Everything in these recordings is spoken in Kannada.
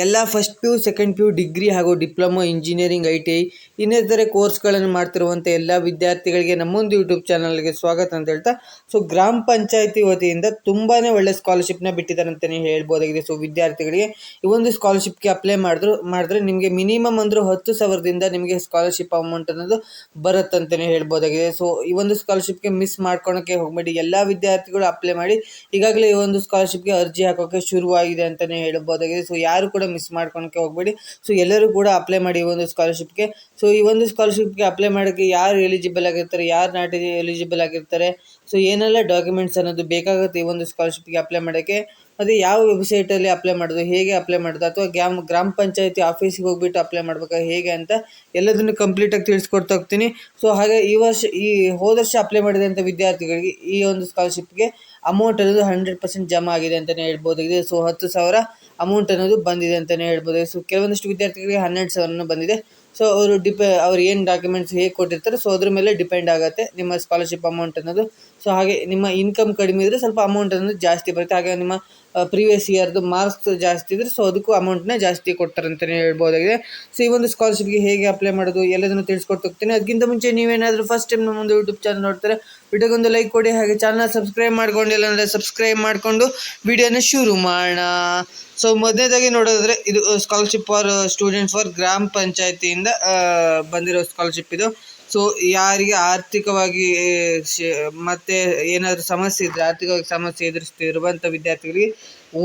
ಎಲ್ಲ first P U second P U degree ಹಾಗೂ ಡಿಪ್ಲೊಮೊ ಇಂಜಿನಿಯರಿಂಗ್ ITI ಇನ್ನಿತರೆ ಕೋರ್ಸ್ಗಳನ್ನು ಮಾಡ್ತಿರುವಂಥ ಎಲ್ಲ ವಿದ್ಯಾರ್ಥಿಗಳಿಗೆ ನಮ್ಮೊಂದು ಯೂಟ್ಯೂಬ್ ಚಾನಲ್ಗೆ ಸ್ವಾಗತ ಅಂತ ಹೇಳ್ತಾ, ಸೊ ಗ್ರಾಮ ಪಂಚಾಯತಿ ವತಿಯಿಂದ ತುಂಬಾ ಒಳ್ಳೆ ಸ್ಕಾಲರ್ಶಿಪ್ನ ಬಿಟ್ಟಿದ್ದಾರೆ ಅಂತಲೇ ಹೇಳ್ಬೋದಾಗಿದೆ. ಸೊ ವಿದ್ಯಾರ್ಥಿಗಳಿಗೆ ಈ ಒಂದು ಸ್ಕಾಲರ್ಶಿಪ್ಗೆ ಅಪ್ಲೈ ಮಾಡಿದ್ರೆ ನಿಮಗೆ ಮಿನಿಮಮ್ ಅಂದರೂ 10,000ದಿಂದ ನಿಮಗೆ ಸ್ಕಾಲರ್ಶಿಪ್ ಅಮೌಂಟ್ ಅನ್ನೋದು ಬರುತ್ತಂತಲೇ ಹೇಳ್ಬೋದಾಗಿದೆ. ಸೊ ಈ ಒಂದು ಸ್ಕಾಲರ್ಶಿಪ್ಗೆ ಮಿಸ್ ಮಾಡ್ಕೊಳಕ್ಕೆ ಹೋಗಬೇಡಿ, ಎಲ್ಲ ವಿದ್ಯಾರ್ಥಿಗಳು ಅಪ್ಲೈ ಮಾಡಿ. ಈಗಾಗಲೇ ಈ ಒಂದು ಸ್ಕಾಲರ್ಶಿಪ್ಗೆ ಅರ್ಜಿ ಹಾಕೋಕ್ಕೆ ಶುರುವಾಗಿದೆ ಅಂತಲೇ ಹೇಳ್ಬೋದಾಗಿದೆ. ಸೊ ಯಾರು ಕೂಡ ಮಿಸ್ ಮಾಡ್ಕೊಳಕ್ಕೆ ಹೋಗಬೇಡಿ. ಸೊ ಎಲ್ಲರೂ ಕೂಡ ಅಪ್ಲೈ ಮಾಡಿ ಈ ಒಂದು ಸ್ಕಾಲರ್ಶಿಪ್ಗೆ. ಸೊ ಈ ಒಂದು ಸ್ಕಾಲರ್ಶಿಪ್ಗೆ ಅಪ್ಲೈ ಮಾಡೋಕ್ಕೆ ಯಾರು ಎಲಿಜಿಬಲ್ ಆಗಿರ್ತಾರೆ, ಯಾರು ನಾಟ್ ಎಲಿಜಿಬಲ್ ಆಗಿರ್ತಾರೆ, ಸೊ ಏನೆಲ್ಲ ಡಾಕ್ಯುಮೆಂಟ್ಸ್ ಅನ್ನೋದು ಬೇಕಾಗುತ್ತೆ ಈ ಒಂದು ಸ್ಕಾಲರ್ಶಿಪ್ಗೆ ಅಪ್ಲೈ ಮಾಡೋಕ್ಕೆ, ಮತ್ತು ಯಾವ ವೆಬ್ಸೈಟಲ್ಲಿ ಅಪ್ಲೈ ಮಾಡೋದು, ಹೇಗೆ ಅಪ್ಲೈ ಮಾಡೋದು, ಅಥವಾ ಗ್ರಾಮ ಪಂಚಾಯತಿ ಆಫೀಸಿಗೆ ಹೋಗ್ಬಿಟ್ಟು ಅಪ್ಲೈ ಮಾಡ್ಬೇಕಾ ಹೇಗೆ ಅಂತ ಎಲ್ಲದನ್ನು ಕಂಪ್ಲೀಟಾಗಿ ತಿಳಿಸ್ಕೊಡ್ತಾ ಹೋಗ್ತೀನಿ. ಸೊ ಹಾಗೆ ಹೋದ ವರ್ಷ ಅಪ್ಲೈ ಮಾಡಿದಂಥ ವಿದ್ಯಾರ್ಥಿಗಳಿಗೆ ಈ ಒಂದು ಸ್ಕಾಲರ್ಶಿಪ್ಗೆ ಅಮೌಂಟ್ ಅನ್ನೋದು 100% ಜಮಾ ಆಗಿದೆ ಅಂತಲೇ ಹೇಳ್ಬೋದಾಗಿದೆ. ಸೊ 10,000 ಅಮೌಂಟ್ ಅನ್ನೋದು ಬಂದಿದೆ ಅಂತಲೇ ಹೇಳ್ಬೋದು. ಸೊ ಕೆಲವೊಂದಿಷ್ಟು ವಿದ್ಯಾರ್ಥಿಗಳಿಗೆ 12,000 ಬಂದಿದೆ. ಸೊ ಅವ್ರು ಏನು ಡಾಕ್ಯುಮೆಂಟ್ಸ್ ಹೇಗೆ ಕೊಟ್ಟಿರ್ತಾರೆ, ಸೊ ಅದ್ರ ಮೇಲೆ ಡಿಪೆಂಡ್ ಆಗುತ್ತೆ ನಿಮ್ಮ ಸ್ಕಾಲರ್ಶಿಪ್ ಅಮೌಂಟ್ ಅನ್ನೋದು. ಸೊ ಹಾಗೆ ನಿಮ್ಮ ಇನ್ಕಮ್ ಕಡಿಮೆ ಇದ್ದರೆ ಸ್ವಲ್ಪ ಅಮೌಂಟ್ ಅನ್ನೋದು ಜಾಸ್ತಿ ಬರುತ್ತೆ. ಹಾಗೆ ನಿಮ್ಮ ಪ್ರೀವಿಯಸ್ ಇಯರ್ದು ಮಾರ್ಕ್ಸ್ ಜಾಸ್ತಿ ಇದ್ದರೆ ಸೊ ಅದಕ್ಕೂ ಅಮೌಂಟ್ನ ಜಾಸ್ತಿ ಕೊಡ್ತಾರೆ ಅಂತಲೇ ಹೇಳ್ಬೋದಾಗಿದೆ. ಸೊ ಈ ಒಂದು ಸ್ಕಾಲರ್ಶಿಪ್ಗೆ ಹೇಗೆ ಅಪ್ಲೈ ಮಾಡೋದು ಎಲ್ಲದನ್ನು ತಿಳಿಸ್ಕೊಟ್ಟು ಹೋಗ್ತೀನಿ. ಅದಕ್ಕಿಂತ ಮುಂಚೆ ನೀವೇನಾದರೂ ಫಸ್ಟ್ ಟೈಮ್ ನಮ್ಮೊಂದು ಯೂಟ್ಯೂಬ್ ಚಾನಲ್ ನೋಡ್ತಾರೆ, ವಿಡಿಯೋಗೊಂದು ಲೈಕ್ ಕೊಡಿ. ಹಾಗೆ ಚಾನಲ್ ಸಬ್ಸ್ಕ್ರೈಬ್ ಮಾಡ್ಕೊಂಡಿಲ್ಲ ಅಂದರೆ ಸಬ್ಸ್ಕ್ರೈಬ್ ಮಾಡಿಕೊಂಡು ವಿಡಿಯೋನ ಶುರು ಮಾಡೋಣ. ಸೊ ಮೊದಲನೇದಾಗಿ ನೋಡೋದಾದರೆ ಇದು ಸ್ಕಾಲರ್ಶಿಪ್ ಫಾರ್ ಸ್ಟೂಡೆಂಟ್ಸ್ ಫಾರ್ ಗ್ರಾಮ ಪಂಚಾಯತಿಯಿಂದ ಬಂದಿರೋ ಸ್ಕಾಲರ್ಶಿಪ್ ಇದು. ಸೊ ಯಾರಿಗೆ ಆರ್ಥಿಕವಾಗಿ ಮತ್ತು ಏನಾದರೂ ಸಮಸ್ಯೆ ಇದ್ದರೆ, ಆರ್ಥಿಕವಾಗಿ ಸಮಸ್ಯೆ ಎದುರಿಸ್ತಿರುವಂಥ ವಿದ್ಯಾರ್ಥಿಗಳಿಗೆ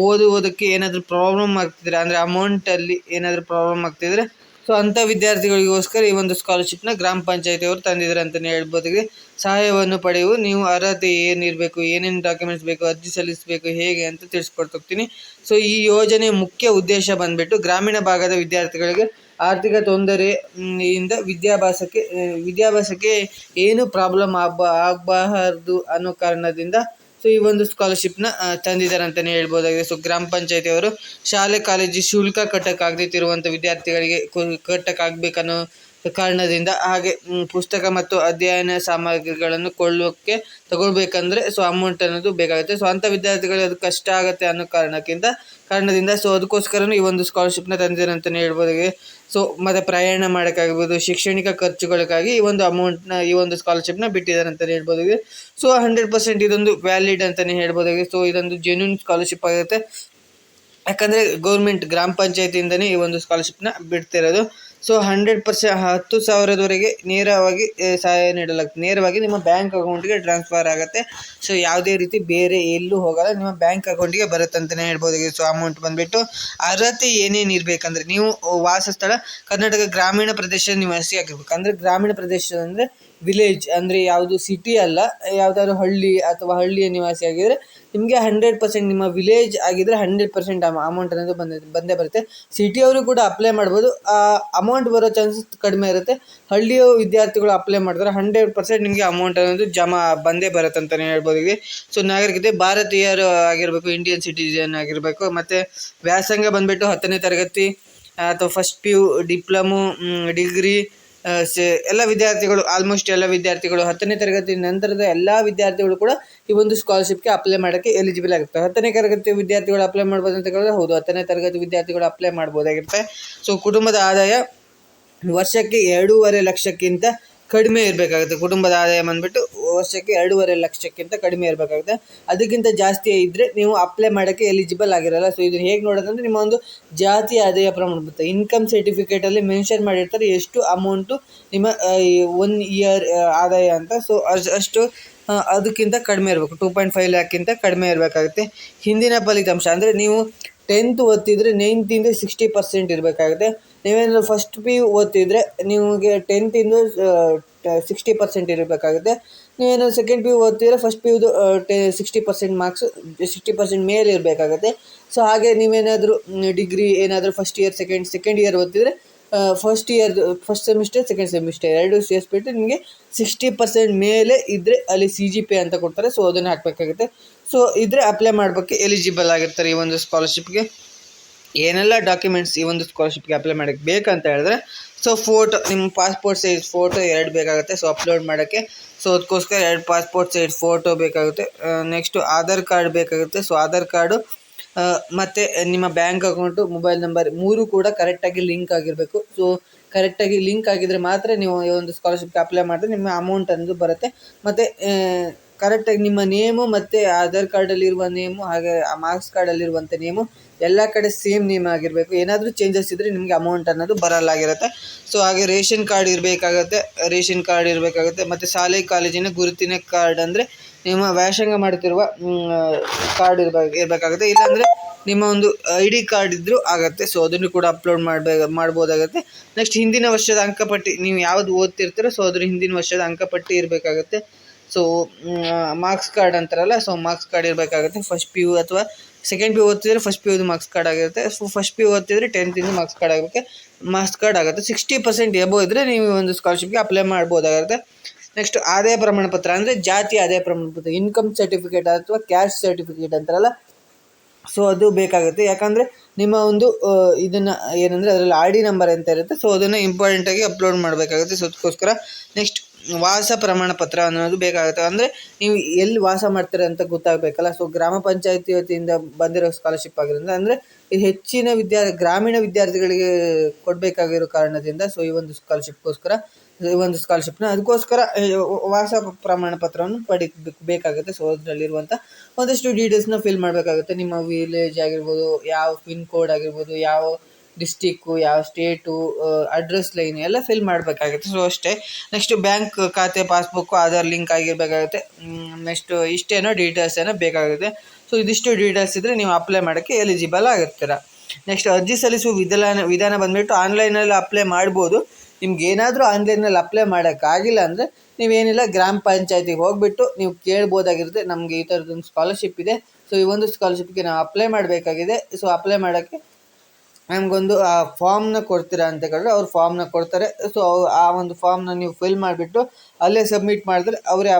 ಓದೋದಕ್ಕೆ ಏನಾದರೂ ಪ್ರಾಬ್ಲಮ್ ಆಗ್ತಿದ್ರೆ, ಅಂದರೆ ಅಮೌಂಟಲ್ಲಿ ಏನಾದರೂ ಪ್ರಾಬ್ಲಮ್ ಆಗ್ತಿದ್ರೆ, ಸೊ ಅಂಥ ವಿದ್ಯಾರ್ಥಿಗಳಿಗೋಸ್ಕರ ಈ ಒಂದು ಸ್ಕಾಲರ್ಶಿಪ್ನ ಗ್ರಾಮ ಪಂಚಾಯತಿಯವರು ತಂದಿದ್ದಾರೆ ಅಂತಲೇ ಹೇಳ್ಬೋದಾಗಿದೆ. ಸಹಾಯವನ್ನು ಪಡೆಯುವ ನೀವು ಅರ್ಹತೆ ಏನಿರಬೇಕು, ಏನೇನು ಡಾಕ್ಯುಮೆಂಟ್ಸ್ ಬೇಕು, ಅರ್ಜಿ ಸಲ್ಲಿಸಬೇಕು, ಹೇಗೆ ಅಂತ ತಿಳಿಸ್ಕೊಡ್ತೀನಿ. ಸೊ ಈ ಯೋಜನೆಯ ಮುಖ್ಯ ಉದ್ದೇಶ ಬಂದುಬಿಟ್ಟು ಗ್ರಾಮೀಣ ಭಾಗದ ವಿದ್ಯಾರ್ಥಿಗಳಿಗೆ ಆರ್ಥಿಕ ತೊಂದರೆಯಿಂದ ವಿದ್ಯಾಭ್ಯಾಸಕ್ಕೆ ಏನು ಪ್ರಾಬ್ಲಮ್ ಆಗಬಾರ್ದು ಅನ್ನೋ ಕಾರಣದಿಂದ ಸೊ ಈ ಒಂದು ಸ್ಕಾಲರ್ಶಿಪ್ನ ತಂದಿದ್ದಾರೆ ಅಂತಲೇ ಹೇಳ್ಬೋದಾಗಿದೆ. ಸೊ ಗ್ರಾಮ ಪಂಚಾಯತಿಯವರು ಶಾಲೆ ಕಾಲೇಜು ಶುಲ್ಕ ಕಟ್ಟಕ್ಕಾಗದಿರುವಂಥ ವಿದ್ಯಾರ್ಥಿಗಳಿಗೆ ಕಟ್ಟಕ್ಕಾಗಬೇಕನ್ನೋ ಕಾರಣದಿಂದ, ಹಾಗೆ ಪುಸ್ತಕ ಮತ್ತು ಅಧ್ಯಯನ ಸಾಮಗ್ರಿಗಳನ್ನು ತಗೊಳ್ಬೇಕಂದ್ರೆ ಸೊ ಅಮೌಂಟ್ ಅನ್ನೋದು ಬೇಕಾಗುತ್ತೆ. ಸೊ ಅಂಥ ವಿದ್ಯಾರ್ಥಿಗಳಿಗೆ ಅದು ಕಷ್ಟ ಆಗುತ್ತೆ ಅನ್ನೋ ಕಾರಣದಿಂದ ಸೊ ಅದಕ್ಕೋಸ್ಕರನೂ ಈ ಒಂದು ಸ್ಕಾಲರ್ಶಿಪ್ನ ತಂದಿದ್ದಾರೆ ಅಂತಲೇ ಹೇಳ್ಬೋದಾಗಿದೆ. ಸೊ ಮತ್ತು ಪ್ರಯಾಣ ಮಾಡೋಕ್ಕಾಗಿರ್ಬೋದು, ಶೈಕ್ಷಣಿಕ ಖರ್ಚುಗಳಿಗಾಗಿ ಈ ಒಂದು ಸ್ಕಾಲರ್ಶಿಪ್ನ ಬಿಟ್ಟಿದ್ದಾರೆ ಅಂತಲೇ ಹೇಳ್ಬೋದಾಗಿದೆ. ಸೊ 100% ಇದೊಂದು ವ್ಯಾಲಿಡ್ ಅಂತಲೇ ಹೇಳ್ಬೋದಾಗಿದೆ. ಸೊ ಇದೊಂದು ಜೆನ್ಯೂನ್ ಸ್ಕಾಲರ್ಶಿಪ್ ಆಗಿರುತ್ತೆ, ಯಾಕಂದರೆ ಗೌರ್ಮೆಂಟ್ ಗ್ರಾಮ ಪಂಚಾಯತಿಯಿಂದನೇ ಈ ಒಂದು ಸ್ಕಾಲರ್ಶಿಪ್ನ ಬಿಡ್ತಿರೋದು. ಸೊ 100% 10,000ವರೆಗೆ ನೇರವಾಗಿ ಸಹಾಯ ನೀಡಲಾಗ್ತದೆ. ನೇರವಾಗಿ ನಿಮ್ಮ ಬ್ಯಾಂಕ್ ಅಕೌಂಟ್ಗೆ ಟ್ರಾನ್ಸ್ಫರ್ ಆಗುತ್ತೆ. ಸೊ ಯಾವುದೇ ರೀತಿ ಬೇರೆ ಎಲ್ಲೂ ಹೋಗಲ್ಲ, ನಿಮ್ಮ ಬ್ಯಾಂಕ್ ಅಕೌಂಟಿಗೆ ಬರುತ್ತೆ ಅಂತಲೇ ಹೇಳ್ಬೋದಾಗಿದೆ. ಸೊ ಅಮೌಂಟ್ ಬಂದುಬಿಟ್ಟು ಅರ್ಹತೆ ಏನೇನು ಇರಬೇಕಂದ್ರೆ, ನೀವು ವಾಸಸ್ಥಳ ಕರ್ನಾಟಕ ಗ್ರಾಮೀಣ ಪ್ರದೇಶದ ನಿವಾಸಿ ಆಗಿರ್ಬೇಕು. ಅಂದರೆ ಗ್ರಾಮೀಣ ಪ್ರದೇಶ ಅಂದರೆ ವಿಲೇಜ್, ಅಂದರೆ ಯಾವುದು ಸಿಟಿ ಅಲ್ಲ, ಯಾವುದಾದ್ರು ಹಳ್ಳಿ ಅಥವಾ ಹಳ್ಳಿಯ ನಿವಾಸಿ ಆಗಿದ್ದರೆ ನಿಮಗೆ 100% ನಿಮ್ಮ ವಿಲೇಜ್ ಆಗಿದ್ದರೆ 100% ಅಮೌಂಟ್ ಅನ್ನೋದು ಬಂದೇ ಬರುತ್ತೆ. ಸಿಟಿಯವರು ಕೂಡ ಅಪ್ಲೈ ಮಾಡ್ಬೋದು, ಅಮೌಂಟ್ ಬರೋ ಚಾನ್ಸಸ್ ಕಡಿಮೆ ಇರುತ್ತೆ. ಹಳ್ಳಿಯ ವಿದ್ಯಾರ್ಥಿಗಳು ಅಪ್ಲೈ ಮಾಡಿದ್ರೆ 100% ನಿಮಗೆ ಅಮೌಂಟ್ ಅನ್ನೋದು ಜಮಾ ಬಂದೇ ಬರುತ್ತೆ ಅಂತಲೇ ಹೇಳ್ಬೋದಾಗಿದೆ. ಸೊ ನಾಗರಿಕತೆ ಭಾರತೀಯರು ಆಗಿರಬೇಕು, ಇಂಡಿಯನ್ ಸಿಟಿಜನ್ ಆಗಿರಬೇಕು. ಮತ್ತು ವ್ಯಾಸಂಗ ಬಂದುಬಿಟ್ಟು 10ನೇ ತರಗತಿ ಅಥವಾ ಫಸ್ಟ್ PU, ಡಿಪ್ಲೊಮೊ, ಡಿಗ್ರಿ ಎಲ್ಲ ವಿದ್ಯಾರ್ಥಿಗಳು, ಆಲ್ಮೋಸ್ಟ್ ಎಲ್ಲ ವಿದ್ಯಾರ್ಥಿಗಳು 10ನೇ ತರಗತಿ ನಂತರದ ಎಲ್ಲ ವಿದ್ಯಾರ್ಥಿಗಳು ಕೂಡ ಈ ಒಂದು ಸ್ಕಾಲರ್ಶಿಪ್ಗೆ ಅಪ್ಲೈ ಮಾಡೋಕ್ಕೆ ಎಲಿಜಿಬಲ್ ಆಗಿರ್ತಾರೆ. 10ನೇ ತರಗತಿ ವಿದ್ಯಾರ್ಥಿಗಳು ಅಪ್ಲೈ ಮಾಡ್ಬೋದು ಅಂತ ಕೇಳಿದ್ರೆ ಹೌದು, 10ನೇ ತರಗತಿ ವಿದ್ಯಾರ್ಥಿಗಳು ಅಪ್ಲೈ ಮಾಡ್ಬೋದಾಗಿರುತ್ತೆ. ಸೊ ಕುಟುಂಬದ ಆದಾಯ ವರ್ಷಕ್ಕೆ 2.5 ಲಕ್ಷಕ್ಕಿಂತ ಕಡಿಮೆ ಇರಬೇಕಾಗುತ್ತೆ. ಕುಟುಂಬದ ಆದಾಯ ಬಂದುಬಿಟ್ಟು ವರ್ಷಕ್ಕೆ 2.5 ಲಕ್ಷಕ್ಕಿಂತ ಕಡಿಮೆ ಇರಬೇಕಾಗುತ್ತೆ. ಅದಕ್ಕಿಂತ ಜಾಸ್ತಿ ಇದ್ದರೆ ನೀವು ಅಪ್ಲೈ ಮಾಡೋಕ್ಕೆ ಎಲಿಜಿಬಲ್ ಆಗಿರಲ್ಲ. ಸೊ ಇದನ್ನು ಹೇಗೆ ನೋಡೋದಂದರೆ, ನಿಮ್ಮ ಒಂದು ಜಾತಿ ಆದಾಯ ಪ್ರಮಾಣ ಪತ್ರ ಇನ್ಕಮ್ ಸರ್ಟಿಫಿಕೇಟಲ್ಲಿ ಮೆನ್ಷನ್ ಮಾಡಿರ್ತಾರೆ ಎಷ್ಟು ಅಮೌಂಟು ನಿಮ್ಮ 1 ಇಯರ್ ಆದಾಯ ಅಂತ. ಸೊ ಅಷ್ಟು ಅದಕ್ಕಿಂತ ಕಡಿಮೆ ಇರಬೇಕು, 2.5 ಲ್ಯಾಕ್ಕಿಂತ ಕಡಿಮೆ ಇರಬೇಕಾಗುತ್ತೆ. ಹಿಂದಿನ ಫಲಿತಾಂಶ ಅಂದರೆ ನೀವು 10th ಓದ್ತಿದ್ರೆ 9th 60% ಇರಬೇಕಾಗುತ್ತೆ. ನೀವೇನಾದರೂ ಫಸ್ಟ್ PU ಓದ್ತಿದ್ರೆ ನಿಮಗೆ 10th 60% ಇರಬೇಕಾಗುತ್ತೆ. ನೀವೇನಾದರೂ ಸೆಕೆಂಡ್ PU ಓದ್ತಿದ್ರೆ ಫಸ್ಟ್ PUದು 60% ಮಾರ್ಕ್ಸ್ 60% ಮೇಲೆ ಇರಬೇಕಾಗುತ್ತೆ. ಸೊ ಹಾಗೆ ನೀವೇನಾದರೂ ಡಿಗ್ರಿ ಏನಾದರೂ ಫಸ್ಟ್ ಇಯರ್ ಸೆಕೆಂಡ್ ಇಯರ್ ಓದ್ತಿದ್ರೆ ಫಸ್ಟ್ ಸೆಮಿಸ್ಟರ್ ಸೆಕೆಂಡ್ ಸೆಮಿಸ್ಟರ್ ಎರಡು ಸೇರಿಸ್ಬಿಟ್ಟು ನಿಮಗೆ 60% ಮೇಲೆ ಇದ್ದರೆ ಅಲ್ಲಿ CGP ಅಂತ ಕೊಡ್ತಾರೆ. ಸೊ ಅದನ್ನು ಹಾಕಬೇಕಾಗುತ್ತೆ. ಸೊ ಇದ್ರೆ ಅಪ್ಲೈ ಮಾಡೋಕ್ಕೆ ಎಲಿಜಿಬಲ್ ಆಗಿರ್ತಾರೆ ಈ ಒಂದು ಸ್ಕಾಲರ್ಶಿಪ್ಗೆ. ಏನೆಲ್ಲ ಡಾಕ್ಯುಮೆಂಟ್ಸ್ ಈ ಒಂದು ಸ್ಕಾಲರ್ಶಿಪ್ಗೆ ಅಪ್ಲೈ ಮಾಡೋಕ್ಕೆ ಬೇಕಂತ ಹೇಳಿದ್ರೆ, ಸೊ ಫೋಟೋ, ನಿಮ್ಮ ಪಾಸ್ಪೋರ್ಟ್ ಸೈಜ್ ಫೋಟೋ 2 ಬೇಕಾಗುತ್ತೆ. ಸೊ ಅಪ್ಲೋಡ್ ಮಾಡೋಕ್ಕೆ. ಸೊ ಅದಕ್ಕೋಸ್ಕರ 2 ಪಾಸ್ಪೋರ್ಟ್ ಸೈಜ್ ಫೋಟೋ ಬೇಕಾಗುತ್ತೆ. ನೆಕ್ಸ್ಟು ಆಧಾರ್ ಕಾರ್ಡ್ ಬೇಕಾಗುತ್ತೆ. ಸೊ ಆಧಾರ್ ಕಾರ್ಡು ಮತ್ತು ನಿಮ್ಮ ಬ್ಯಾಂಕ್ ಅಕೌಂಟು, ಮೊಬೈಲ್ ನಂಬರ್ 3 ಕೂಡ ಕರೆಕ್ಟಾಗಿ ಲಿಂಕ್ ಆಗಿರಬೇಕು. ಸೊ ಕರೆಕ್ಟಾಗಿ ಲಿಂಕ್ ಆಗಿದ್ದರೆ ಮಾತ್ರ ನೀವು ಈ ಒಂದು ಸ್ಕಾಲರ್ಶಿಪ್ಗೆ ಅಪ್ಲೈ ಮಾಡಿದ್ರೆ ನಿಮ್ಮ ಅಮೌಂಟ್ ಅನ್ನೋದು ಬರುತ್ತೆ. ಮತ್ತು ಕರೆಕ್ಟಾಗಿ ನಿಮ್ಮ ನೇಮು ಮತ್ತು ಆಧಾರ್ ಕಾರ್ಡಲ್ಲಿರುವ ನೇಮು, ಹಾಗೆ ಆ ಮಾರ್ಕ್ಸ್ ಕಾರ್ಡಲ್ಲಿರುವಂಥ ನೇಮು ಎಲ್ಲ ಕಡೆ ಸೇಮ್ ನೇಮ್ ಆಗಿರಬೇಕು. ಏನಾದರೂ ಚೇಂಜಸ್ ಇದ್ದರೆ ನಿಮಗೆ ಅಮೌಂಟ್ ಅನ್ನೋದು ಬರಲಾಗಿರುತ್ತೆ. ಸೊ ಹಾಗೆ ರೇಷನ್ ಕಾರ್ಡ್ ಇರಬೇಕಾಗುತ್ತೆ. ಮತ್ತು ಶಾಲೆ ಕಾಲೇಜಿನ ಗುರುತಿನ ಕಾರ್ಡ್, ಅಂದರೆ ನಿಮ್ಮ ವ್ಯಾಸಂಗ ಮಾಡ್ತಿರುವ ಕಾರ್ಡ್ ಇರಬೇಕಾಗುತ್ತೆ. ಇಲ್ಲಾಂದರೆ ನಿಮ್ಮ ಒಂದು ID ಕಾರ್ಡ್ ಇದ್ದರೂ ಆಗುತ್ತೆ. ಸೊ ಅದನ್ನು ಕೂಡ ಅಪ್ಲೋಡ್ ಮಾಡ್ಬೋದಾಗುತ್ತೆ. ನೆಕ್ಸ್ಟ್ ಹಿಂದಿನ ವರ್ಷದ ಅಂಕಪಟ್ಟಿ, ನೀವು ಯಾವುದು ಓದ್ತಿರ್ತೀರೋ ಸೊ ಅದ್ರ ಹಿಂದಿನ ವರ್ಷದ ಅಂಕಪಟ್ಟಿ ಇರಬೇಕಾಗುತ್ತೆ. ಸೊ ಮಾರ್ಕ್ಸ್ ಕಾರ್ಡ್ ಅಂತಾರಲ್ಲ, ಸೊ ಮಾರ್ಕ್ಸ್ ಕಾರ್ಡ್ ಇರಬೇಕಾಗುತ್ತೆ. ಫಸ್ಟ್ PU ಅಥವಾ ಸೆಕೆಂಡ್ PU ಓದ್ತಿದ್ರೆ ಫಸ್ಟ್ PU ಮಾರ್ಕ್ಸ್ ಕಾರ್ಡ್ ಆಗಿರುತ್ತೆ. ಸೊ ಫಸ್ಟ್ PU ಓದ್ತಿದ್ರೆ 10th ಮಾರ್ಕ್ಸ್ ಕಾರ್ಡ್ ಆಗುತ್ತೆ. 60% ಎಬೋ ಇದ್ದರೆ ನೀವು ಒಂದು ಸ್ಕಾಲರ್ಶಿಪ್ಗೆ ಅಪ್ಲೈ ಮಾಡ್ಬೋದಾಗುತ್ತೆ. ನೆಕ್ಸ್ಟ್ ಆದಾಯ ಪ್ರಮಾಣ ಪತ್ರ, ಅಂದರೆ ಜಾತಿ ಆದಾಯ ಪ್ರಮಾಣ ಪತ್ರ, ಇನ್ಕಮ್ ಸರ್ಟಿಫಿಕೇಟ್ ಅಥವಾ ಕ್ಯಾಸ್ಟ್ ಸರ್ಟಿಫಿಕೇಟ್ ಅಂತಾರಲ್ಲ, ಸೊ ಅದು ಬೇಕಾಗುತ್ತೆ. ಯಾಕಂದರೆ ನಿಮ್ಮ ಒಂದು ಇದನ್ನು ಏನಂದರೆ ಅದರಲ್ಲಿ RD ನಂಬರ್ ಅಂತ ಇರುತ್ತೆ. ಸೊ ಅದನ್ನು ಇಂಪಾರ್ಟೆಂಟಾಗಿ ಅಪ್ಲೋಡ್ ಮಾಡಬೇಕಾಗುತ್ತೆ. ಸೊ ಅದಕ್ಕೋಸ್ಕರ ನೆಕ್ಸ್ಟ್ ವಾಸ ಪ್ರಮಾಣ ಪತ್ರ ಅನ್ನೋದು ಬೇಕಾಗುತ್ತೆ. ಅಂದರೆ ನೀವು ಎಲ್ಲಿ ವಾಸ ಮಾಡ್ತೀರ ಅಂತ ಗೊತ್ತಾಗಬೇಕಲ್ಲ. ಸೊ ಗ್ರಾಮ ಪಂಚಾಯತಿ ವತಿಯಿಂದ ಬಂದಿರೋ ಸ್ಕಾಲರ್ಶಿಪ್ ಆಗಿರೋದ್ರಿಂದ, ಅಂದರೆ ಇದು ಹೆಚ್ಚಿನ ಗ್ರಾಮೀಣ ವಿದ್ಯಾರ್ಥಿಗಳಿಗೆ ಕೊಡಬೇಕಾಗಿರೋ ಕಾರಣದಿಂದ ಸೊ ಈ ಒಂದು ಸ್ಕಾಲರ್ಶಿಪ್ನ ಅದಕ್ಕೋಸ್ಕರ ವಾಸ ಪ್ರಮಾಣ ಪತ್ರವನ್ನು ಬೇಕಾಗುತ್ತೆ. ಸೊ ಅದರಲ್ಲಿರುವಂಥ ಒಂದಷ್ಟು ಡೀಟೇಲ್ಸ್ನ ಫಿಲ್ ಮಾಡಬೇಕಾಗುತ್ತೆ. ನಿಮ್ಮ ವಿಲೇಜ್ ಆಗಿರ್ಬೋದು, ಯಾವ ಪಿನ್ ಕೋಡ್ ಆಗಿರ್ಬೋದು, ಯಾವ ಡಿಸ್ಟಿಕ್ಕು, ಯಾವ ಸ್ಟೇಟು, ಅಡ್ರೆಸ್ ಲೈನ್ ಎಲ್ಲ ಫಿಲ್ ಮಾಡಬೇಕಾಗುತ್ತೆ. ಸೊ ಅಷ್ಟೇ. ನೆಕ್ಸ್ಟ್ ಬ್ಯಾಂಕ್ ಖಾತೆ, ಪಾಸ್ಬುಕ್ಕು, ಆಧಾರ್ ಲಿಂಕ್ ಆಗಿರಬೇಕಾಗುತ್ತೆ. ನೆಕ್ಸ್ಟ್ ಇಷ್ಟೇನೋ ಡೀಟೇಲ್ಸ್ ಏನೋ ಬೇಕಾಗುತ್ತೆ. ಸೊ ಇದಿಷ್ಟು ಡೀಟೇಲ್ಸ್ ಇದ್ದರೆ ನೀವು ಅಪ್ಲೈ ಮಾಡೋಕ್ಕೆ ಎಲಿಜಿಬಲ್ ಆಗುತ್ತೀರ. ನೆಕ್ಸ್ಟ್ ಅರ್ಜಿ ಸಲ್ಲಿಸುವ ವಿಧಾನ ಬಂದುಬಿಟ್ಟು ಆನ್ಲೈನಲ್ಲಿ ಅಪ್ಲೈ ಮಾಡ್ಬೋದು. ನಿಮ್ಗೆ ಏನಾದರೂ ಆನ್ಲೈನಲ್ಲಿ ಅಪ್ಲೈ ಮಾಡೋಕ್ಕಾಗಿಲ್ಲ ಅಂದರೆ ನೀವೇನಿಲ್ಲ, ಗ್ರಾಮ ಪಂಚಾಯತಿಗೆ ಹೋಗಿಬಿಟ್ಟು ನೀವು ಕೇಳ್ಬೋದಾಗಿರುತ್ತೆ, ನಮಗೆ ಈ ಥರದೊಂದು ಸ್ಕಾಲರ್ಶಿಪ್ ಇದೆ, ಸೊ ಈ ಒಂದು ಸ್ಕಾಲರ್ಶಿಪ್ಗೆ ನಾವು ಅಪ್ಲೈ ಮಾಡಬೇಕಾಗಿದೆ. ಸೊ ಅಪ್ಲೈ ಮಾಡೋಕ್ಕೆ ನಮಗೊಂದು ಫಾರ್ಮ್ನ ಕೊಡ್ತೀರಾ ಅಂತ ಕೇಳಿದ್ರೆ ಅವ್ರು ಫಾರ್ಮ್ನ ಕೊಡ್ತಾರೆ. ಸೊ ಆ ಒಂದು ಫಾರ್ಮ್ನ ನೀವು ಫಿಲ್ ಮಾಡಿಬಿಟ್ಟು ಅಲ್ಲೇ ಸಬ್ಮಿಟ್ ಮಾಡಿದ್ರೆ ಅವರೇ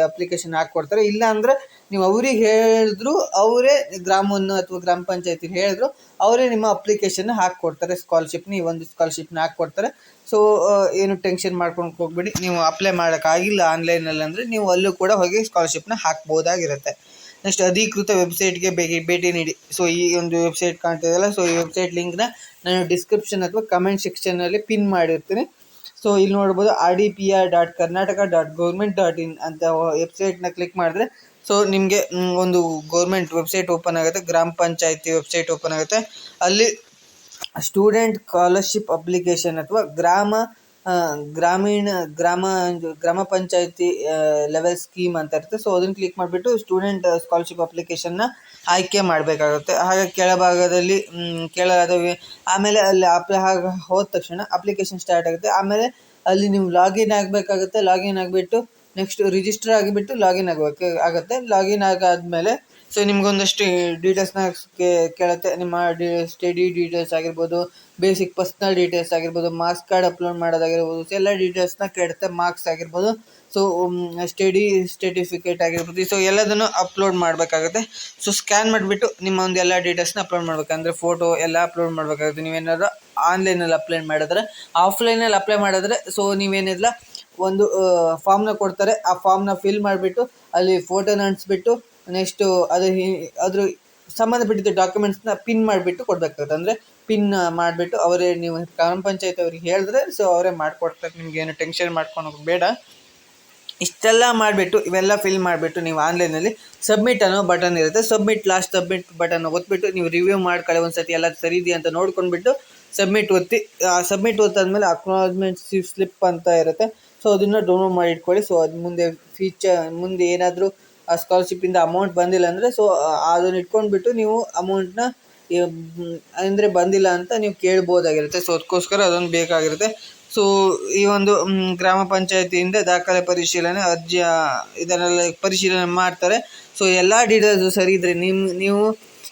ಅಪ್ಲಿಕೇಶನ್ ಹಾಕ್ಕೊಡ್ತಾರೆ. ಇಲ್ಲ ಅಂದರೆ ನೀವು ಅವ್ರಿಗೆ ಹೇಳಿದ್ರು, ಅವರೇ ಗ್ರಾಮವನ್ನು ಅಥವಾ ಗ್ರಾಮ ಪಂಚಾಯತಿಗೆ ಹೇಳಿದ್ರು, ಅವರೇ ನಿಮ್ಮ ಅಪ್ಲಿಕೇಶನ್ನ ಹಾಕ್ಕೊಡ್ತಾರೆ. ಈ ಒಂದು ಸ್ಕಾಲರ್ಶಿಪ್ನ ಹಾಕ್ಕೊಡ್ತಾರೆ. ಸೊ ಏನು ಟೆನ್ಷನ್ ಮಾಡ್ಕೊಂಡು ಹೋಗ್ಬೇಡಿ. ನೀವು ಅಪ್ಲೈ ಮಾಡೋಕ್ಕಾಗಿಲ್ಲ ಆನ್ಲೈನಲ್ಲಿ ಅಂದರೆ ನೀವು ಅಲ್ಲೂ ಕೂಡ ಹೋಗಿ ಸ್ಕಾಲರ್ಶಿಪ್ನ ಹಾಕ್ಬೋದಾಗಿರುತ್ತೆ. ನೆಕ್ಸ್ಟ್ ಅಧಿಕೃತ ವೆಬ್ಸೈಟ್ಗೆ ಭೇಟಿ ನೀಡಿ. ಸೊ ಈ ಒಂದು ವೆಬ್ಸೈಟ್ ಕಾಣ್ತಿದೆಯಲ್ಲ, ಸೊ ಈ ವೆಬ್ಸೈಟ್ ಲಿಂಕ್ನ ನಾನು ಡಿಸ್ಕ್ರಿಪ್ಷನ್ ಅಥವಾ ಕಮೆಂಟ್ ಸೆಕ್ಷನಲ್ಲಿ ಪಿನ್ ಮಾಡಿರ್ತೀನಿ. ಸೊ ಇಲ್ಲಿ ನೋಡ್ಬೋದು rdpr.karnataka.government.in ಅಂತ ವೆಬ್ಸೈಟ್ನ ಕ್ಲಿಕ್ ಮಾಡಿದ್ರೆ ಸೊ ನಿಮಗೆ ಒಂದು ಗೌರ್ಮೆಂಟ್ ವೆಬ್ಸೈಟ್ ಓಪನ್ ಆಗುತ್ತೆ, ಗ್ರಾಮ ಪಂಚಾಯತಿ ವೆಬ್ಸೈಟ್ ಓಪನ್ ಆಗುತ್ತೆ. ಅಲ್ಲಿ ಸ್ಟೂಡೆಂಟ್ ಸ್ಕಾಲರ್ಶಿಪ್ ಅಪ್ಲಿಕೇಶನ್ ಅಥವಾ ಗ್ರಾಮ ಪಂಚಾಯತಿ ಲೆವೆಲ್ ಸ್ಕೀಮ್ ಅಂತ ಇರುತ್ತೆ. ಸೊ ಅದನ್ನು ಕ್ಲಿಕ್ ಮಾಡಿಬಿಟ್ಟು ಸ್ಟೂಡೆಂಟ್ ಸ್ಕಾಲರ್ಶಿಪ್ ಅಪ್ಲಿಕೇಶನ್ನ ಆಯ್ಕೆ ಮಾಡಬೇಕಾಗುತ್ತೆ. ಹಾಗೆ ಕೆಳಭಾಗದಲ್ಲಿ ಆಮೇಲೆ ಅಲ್ಲಿ ಹೋದ ತಕ್ಷಣ ಅಪ್ಲಿಕೇಶನ್ ಸ್ಟಾರ್ಟ್ ಆಗುತ್ತೆ. ಆಮೇಲೆ ಅಲ್ಲಿ ನೀವು ಲಾಗಿನ್ ಆಗಬೇಕಾಗುತ್ತೆ. ಲಾಗಿನ್ ಆಗಿಬಿಟ್ಟು ನೆಕ್ಸ್ಟ್ ರಿಜಿಸ್ಟರ್ ಆಗಿಬಿಟ್ಟು ಲಾಗಿನ್ ಆಗುತ್ತೆ. ಲಾಗಿನ್ ಆಗಾದ್ಮೇಲೆ ಸೊ ನಿಮ್ಗೊಂದಷ್ಟು ಡೀಟೇಲ್ಸ್ನ ಕೇಳುತ್ತೆ. ನಿಮ್ಮ ಸ್ಟಡಿ ಡೀಟೇಲ್ಸ್ ಆಗಿರ್ಬೋದು, ಬೇಸಿಕ್ ಪರ್ಸ್ನಲ್ ಡೀಟೇಲ್ಸ್ ಆಗಿರ್ಬೋದು, ಮಾರ್ಕ್ಸ್ ಕಾರ್ಡ್ ಅಪ್ಲೋಡ್ ಮಾಡೋದಾಗಿರ್ಬೋದು, ಎಲ್ಲ ಡೀಟೇಲ್ಸ್ನ ಕೇಳುತ್ತೆ. ಮಾರ್ಕ್ಸ್ ಆಗಿರ್ಬೋದು, ಸೊ ಸ್ಟಡಿ ಸರ್ಟಿಫಿಕೇಟ್ ಆಗಿರ್ಬೋದು, ಸೊ ಎಲ್ಲದನ್ನು ಅಪ್ಲೋಡ್ ಮಾಡಬೇಕಾಗುತ್ತೆ. ಸೊ ಸ್ಕ್ಯಾನ್ ಮಾಡಿಬಿಟ್ಟು ನಿಮ್ಮ ಒಂದು ಎಲ್ಲ ಡೀಟೇಲ್ಸ್ನ ಅಪ್ಲೋಡ್ ಮಾಡಬೇಕಂದ್ರೆ ಫೋಟೋ ಎಲ್ಲ ಅಪ್ಲೋಡ್ ಮಾಡಬೇಕಾಗುತ್ತೆ. ನೀವೇನಾದ್ರು ಆನ್ಲೈನಲ್ಲಿ ಅಪ್ಲೈ ಮಾಡಿದ್ರೆ, ಆಫ್ಲೈನಲ್ಲಿ ಅಪ್ಲೈ ಮಾಡಿದ್ರೆ ಸೊ ನೀವೇನಿಲ್ಲ ಒಂದು ಫಾರ್ಮ್ನ ಕೊಡ್ತಾರೆ. ಆ ಫಾರ್ಮ್ನ ಫಿಲ್ ಮಾಡಿಬಿಟ್ಟು ಅಲ್ಲಿ ಫೋಟೋನ ಅಂಟಿಸ್ಬಿಟ್ಟು ನೆಕ್ಸ್ಟು ಅದ್ರ ಸಂಬಂಧಪಟ್ಟಿದ್ದ ಡಾಕ್ಯುಮೆಂಟ್ಸ್ನ ಪಿನ್ ಮಾಡಿಬಿಟ್ಟು ಕೊಡಬೇಕಾಗುತ್ತೆ. ಅಂದರೆ ಪಿನ್ ಮಾಡಿಬಿಟ್ಟು ನೀವು ಗ್ರಾಮ ಪಂಚಾಯತ್ ಅವ್ರಿಗೆ ಹೇಳಿದ್ರೆ ಸೊ ಅವರೇ ಮಾಡಿಕೊಡ್ತಾರೆ. ನಿಮಗೇನು ಟೆನ್ಷನ್ ಮಾಡ್ಕೊಂಡು ಬೇಡ. ಇಷ್ಟೆಲ್ಲ ಮಾಡಿಬಿಟ್ಟು ಇವೆಲ್ಲ ಫಿಲ್ ಮಾಡಿಬಿಟ್ಟು ನೀವು ಆನ್ಲೈನಲ್ಲಿ ಸಬ್ಮಿಟ್ ಅನ್ನೋ ಬಟನ್ ಇರುತ್ತೆ. ಸಬ್ಮಿಟ್ ಬಟನ್ ಒತ್ಬಿಟ್ಟು ನೀವು ರಿವ್ಯೂ ಮಾಡ್ಕೊಳ್ಳಿ ಒಂದ್ಸತಿ ಎಲ್ಲ ಸರಿ ಇದೆಯಾ ಅಂತ ನೋಡ್ಕೊಂಡ್ಬಿಟ್ಟು ಸಬ್ಮಿಟ್ ಒತ್ತಾದ್ಮೇಲೆ ಅಕ್ನಾಲಜ್ಮೆಂಟ್ ಸ್ಲಿಪ್ ಅಂತ ಇರುತ್ತೆ. ಸೊ ಅದನ್ನು ಡೌನ್ಲೋಡ್ ಮಾಡಿ ಇಟ್ಕೊಳ್ಳಿ. ಸೊ ಅದು ಮುಂದೆ ಏನಾದರೂ ಆ ಸ್ಕಾಲರ್ಶಿಪ್ಪಿಂದ ಅಮೌಂಟ್ ಬಂದಿಲ್ಲ ಅಂದರೆ ಸೊ ಅದನ್ನು ಇಟ್ಕೊಂಡ್ಬಿಟ್ಟು ನೀವು ಅಮೌಂಟ್ನ ಅಂದರೆ ಬಂದಿಲ್ಲ ಅಂತ ನೀವು ಕೇಳ್ಬೋದಾಗಿರುತ್ತೆ. ಸೊ ಅದಕ್ಕೋಸ್ಕರ ಅದೊಂದು ಬೇಕಾಗಿರುತ್ತೆ. ಸೊ ಈ ಒಂದು ಗ್ರಾಮ ಪಂಚಾಯತಿಯಿಂದ ದಾಖಲೆ ಪರಿಶೀಲನೆ, ಅರ್ಜಿ ಇದನ್ನೆಲ್ಲ ಪರಿಶೀಲನೆ ಮಾಡ್ತಾರೆ. ಸೊ ಎಲ್ಲ ಡೀಟೇಲ್ಸು ಸರಿ ಇದ್ದರೆ ನೀವು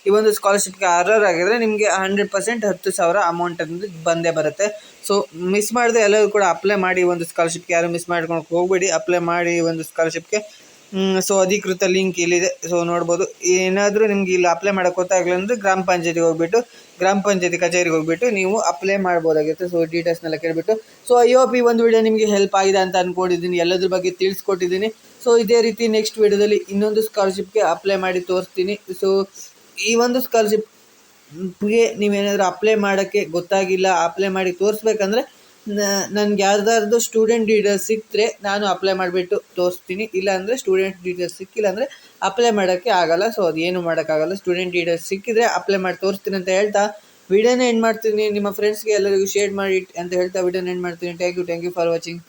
ಈ ಒಂದು ಸ್ಕಾಲರ್ಶಿಪ್ಗೆ ಅರ್ಹರಾಗಿದ್ದರೆ ನಿಮಗೆ 100% 10,000 ಅಮೌಂಟ್ ಅನ್ನೋದು ಬಂದೇ ಬರುತ್ತೆ. ಸೊ ಮಿಸ್ ಮಾಡಿದ್ರೆ ಎಲ್ಲರೂ ಕೂಡ ಅಪ್ಲೈ ಮಾಡಿ. ಒಂದು ಸ್ಕಾಲರ್ಶಿಪ್ಗೆ ಯಾರು ಮಿಸ್ ಮಾಡ್ಕೊಂಡು ಹೋಗಬೇಡಿ, ಅಪ್ಲೈ ಮಾಡಿ ಒಂದು ಸ್ಕಾಲರ್ಶಿಪ್ಗೆ. ಸೊ ಅಧಿಕೃತ ಲಿಂಕ್ ಇಲ್ಲಿದೆ. ಸೊ ನೋಡ್ಬೋದು. ಏನಾದರೂ ನಿಮ್ಗೆ ಇಲ್ಲಿ ಅಪ್ಲೈ ಮಾಡೋಕ್ಕೆ ಗೊತ್ತಾಗಲಿಲ್ಲ ಅಂದರೆ ಗ್ರಾಮ ಪಂಚಾಯತಿ ಕಚೇರಿಗೆ ಹೋಗ್ಬಿಟ್ಟು ನೀವು ಅಪ್ಲೈ ಮಾಡ್ಬೋದಾಗಿರುತ್ತೆ. ಸೊ ಡೀಟೇಲ್ಸ್ನೆಲ್ಲ ಕೇಳಿಬಿಟ್ಟು. ಸೊ ಐ ಹೋಪ್ ಈ ಒಂದು ವಿಡಿಯೋ ನಿಮಗೆ ಹೆಲ್ಪ್ ಆಗಿದೆ ಅಂತ ಅಂದ್ಕೊಂಡಿದ್ದೀನಿ. ಎಲ್ಲದ್ರ ಬಗ್ಗೆ ತಿಳಿಸ್ಕೊಟ್ಟಿದ್ದೀನಿ. ಸೊ ಇದೇ ರೀತಿ ನೆಕ್ಸ್ಟ್ ವಿಡಿಯೋದಲ್ಲಿ ಇನ್ನೊಂದು ಸ್ಕಾಲರ್ಶಿಪ್ಗೆ ಅಪ್ಲೈ ಮಾಡಿ ತೋರಿಸ್ತೀನಿ. ಸೊ ಈ ಒಂದು ಸ್ಕಾಲರ್ಶಿಪ್ಗೆ ನೀವೇನಾದರೂ ಅಪ್ಲೈ ಮಾಡೋಕ್ಕೆ ಗೊತ್ತಾಗಿಲ್ಲ, ಅಪ್ಲೈ ಮಾಡಿ ತೋರಿಸ್ಬೇಕಂದ್ರೆ ನನಗೆ ಯಾರ್ದಾರ್ದು ಸ್ಟೂಡೆಂಟ್ ಡೀಟೇಲ್ಸ್ ಸಿಕ್ಕರೆ ನಾನು ಅಪ್ಲೈ ಮಾಡಿಬಿಟ್ಟು ತೋರಿಸ್ತೀನಿ. ಇಲ್ಲಾಂದರೆ ಸ್ಟೂಡೆಂಟ್ ಡೀಟೇಲ್ಸ್ ಸಿಕ್ಕಿಲ್ಲ ಅಂದರೆ ಅಪ್ಲೈ ಮಾಡೋಕ್ಕೆ ಆಗಲ್ಲ. ಸೊ ಅದೇನು ಮಾಡೋಕ್ಕಾಗಲ್ಲ. ಸ್ಟೂಡೆಂಟ್ ಡೀಟೇಲ್ಸ್ ಸಿಕ್ಕಿದರೆ ಅಪ್ಲೈ ಮಾಡಿ ತೋರಿಸ್ತೀನಿ ಅಂತ ಹೇಳ್ತಾ ವಿಡಿಯೋನ ಎಂಡ್ ಮಾಡ್ತೀನಿ. ನಿಮ್ಮ ಫ್ರೆಂಡ್ಸ್ಗೆ ಎಲ್ಲರಿಗೂ ಶೇರ್ ಮಾಡಿ ಅಂತ ಹೇಳ್ತಾ ವಿಡಿಯೋನ ಎಂಡ್ ಮಾಡ್ತೀನಿ. Thank you for watching.